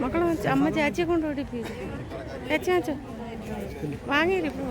മക്കളെ അമ്മ ചേച്ചിയെ കൊണ്ട് ഓടിപ്പിച്ചു. ചേച്ചി ചേച്ചോ വാങ്ങിയിരിപ്പോ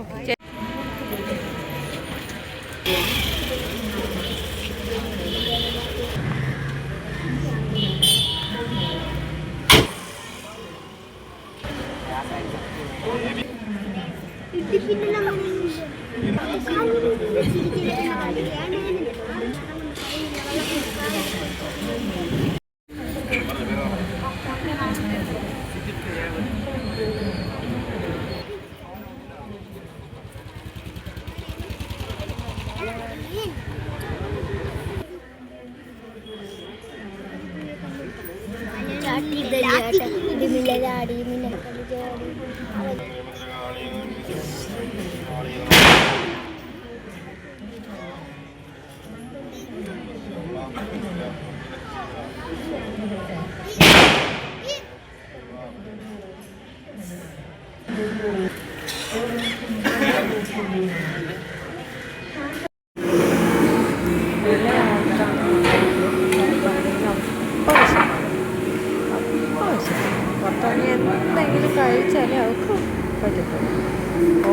എന്തെങ്കിലും കഴിച്ചാലേ അവർക്ക് പറ്റത്തുള്ളൂ.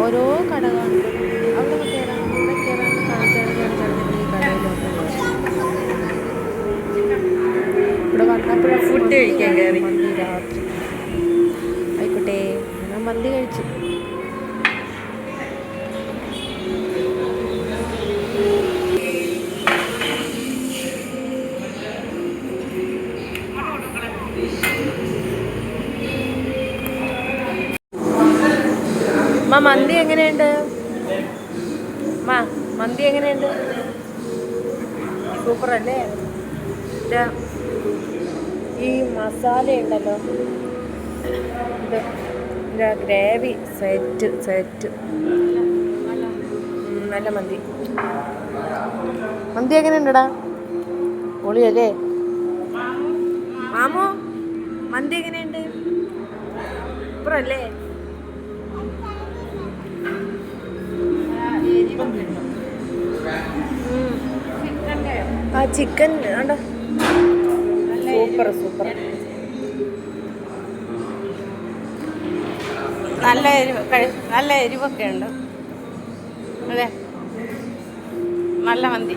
ഓരോ കടകളും അവിടെ കയറാൻ ഇവിടെ കയറാൻ കാണിച്ചാൽ ഈ കടയിലോട്ട് ഇവിടെ വന്നപ്പോഴാണ് ഫുഡ് കഴിക്കാൻ കയറി. മന്തി രാത്രി ആയിക്കോട്ടെ, ഞാൻ മന്തി കഴിച്ചു. മന്തി എങ്ങനെയുണ്ട്? മന്തി എങ്ങനെയുണ്ട്? സൂപ്പറല്ലേ? ഈ മസാല ഉണ്ടല്ലോ, ഇത് ഗ്രേവി സെറ്റ് നല്ല മന്തി. മന്തി എങ്ങനെയുണ്ടടാ? പൊളിയല്ലേ മാമോ? മന്തി എങ്ങനെയുണ്ട്? സൂപ്പറല്ലേ? ആ ചിക്കൻ ഉണ്ടോ? സൂപ്പർ. നല്ല എരിവൊക്കെ ഉണ്ട് അതെ. നല്ല മന്തി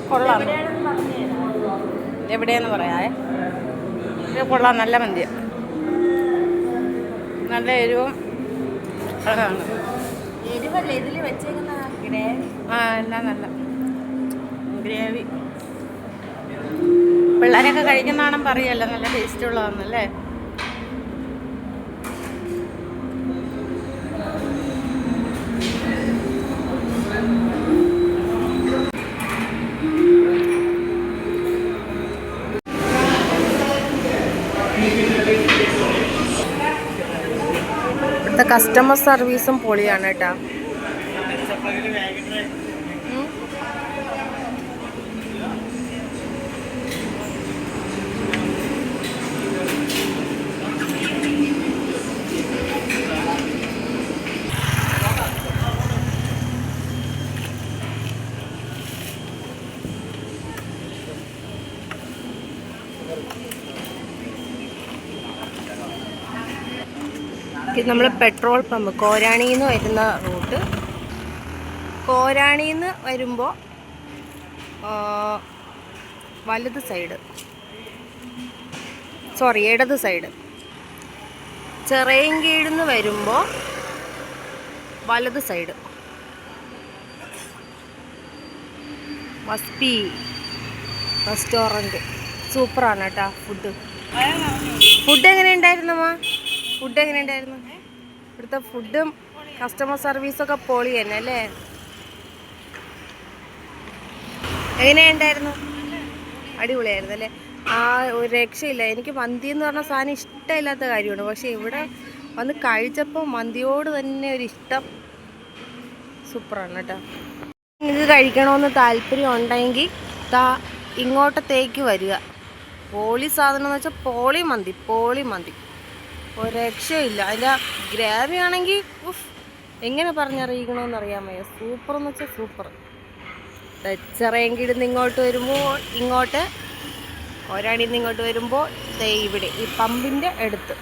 കൊള്ളാം. എവിടെയെന്ന് പറയാവേ. ഇത് കൊള്ളാം, നല്ല മന്തിയാണ്. നല്ല എരിവും അതാണ്. എരിവല്ലേ ഇതിൽ വെച്ചേക്കുന്ന ഗ്രേവി? എല്ലാം നല്ല ഗ്രേവി. പിള്ളേരൊക്കെ കഴിക്കുന്നതാണെന്ന് പറയുമല്ലോ, നല്ല ടേസ്റ്റ് ഉള്ളതാണെന്നല്ലേ. ഇവിടുത്തെ കസ്റ്റമർ സർവീസും പൊളിയാണ് കേട്ടോ. നമ്മൾ പെട്രോൾ പമ്പ് കോരാണിയിൽ നിന്ന് വരുന്ന റൂട്ട്. കോരാണിയിൽ നിന്ന് വരുമ്പോൾ വലത് സൈഡ്, ഇടത് സൈഡ്. ചിറയൻകീഴിൽ നിന്ന് വരുമ്പോൾ വലത് സൈഡ്. മസ്പി റെസ്റ്റോറൻറ്റ് സൂപ്പറാണ് കേട്ടോ. ഫുഡ് എങ്ങനെയുണ്ടായിരുന്നു? ഫുഡ് എങ്ങനെയുണ്ടായിരുന്നു? ഇവിടുത്തെ ഫുഡും കസ്റ്റമർ സർവീസൊക്കെ പൊളി തന്നെ അല്ലേ? എങ്ങനെയുണ്ടായിരുന്നു? അടിപൊളിയായിരുന്നു അല്ലേ? ആ, ഒരു രക്ഷയില്ല. എനിക്ക് മന്തി എന്ന് പറഞ്ഞ സാധനം ഇഷ്ടമില്ലാത്ത കാര്യമാണ്. പക്ഷേ ഇവിടെ വന്ന് കഴിച്ചപ്പോൾ മന്തിയോട് തന്നെ ഒരു ഇഷ്ടം. സൂപ്പറാണ് കേട്ടോ. ഇത് കഴിക്കണമെന്ന് താല്പര്യം ഉണ്ടെങ്കിൽ ഇങ്ങോട്ടത്തേക്ക് വരിക. പോളി സാധനം എന്ന് വെച്ചാൽ പോളി മന്തി ഒരു രക്ഷയില്ല. അതിൻ്റെ ഗ്രേവി ആണെങ്കിൽ എങ്ങനെ പറഞ്ഞറിയിക്കണമെന്ന് അറിയാൻ വയ്യ. സൂപ്പർ എന്ന് വെച്ചാൽ സൂപ്പർ. ചെറിയെങ്കിടുന്ന് ഇങ്ങോട്ട് വരുമ്പോൾ ഒരാടിയിൽ നിന്ന് ഇങ്ങോട്ട് വരുമ്പോൾ ഇവിടെ ഈ പമ്പിൻ്റെ അടുത്ത്